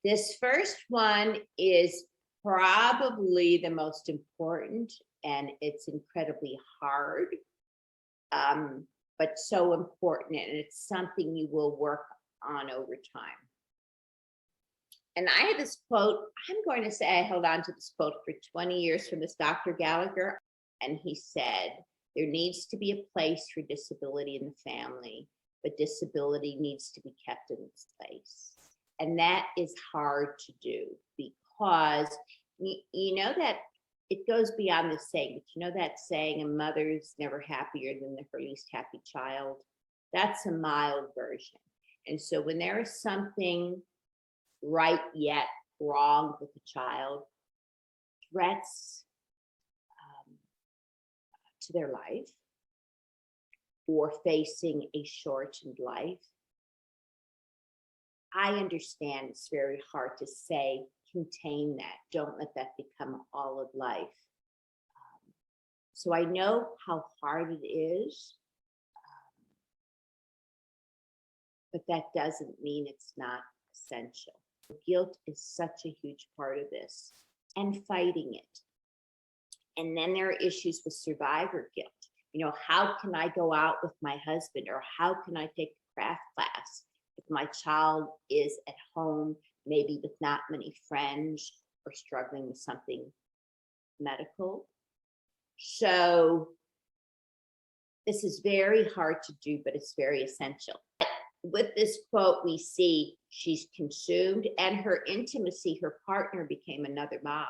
This first one is probably the most important, and it's incredibly hard, but so important, and it's something you will work on over time. And I had this quote, I'm going to say I held on to this quote for 20 years from this Dr. Gallagher, and he said, there needs to be a place for disability in the family, but disability needs to be kept in its place. And that is hard to do because you know that it goes beyond the saying, but you know that saying, a mother's never happier than her least happy child? That's a mild version. And so when there is something right yet wrong with a child, threats to their life or facing a shortened life, I understand it's very hard to say, contain that. Don't let that become all of life. So I know how hard it is, but that doesn't mean it's not essential. Guilt is such a huge part of this, and fighting it. And then there are issues with survivor guilt. You know, how can I go out with my husband, or how can I take a craft class if my child is at home, maybe with not many friends, or struggling with something medical? So this is very hard to do, but it's very essential. With this quote, we see she's consumed, and her intimacy, her partner became another mom,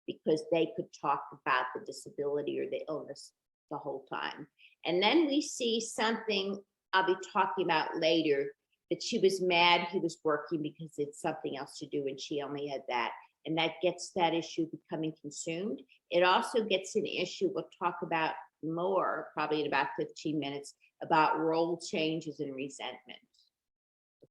because they could talk about the disability or the illness the whole time. And then we see something I'll be talking about later, that she was mad he was working because it's something else to do and she only had that. And that gets that issue becoming consumed. It also gets an issue we'll talk about more, probably in about 15 minutes, about role changes and resentment.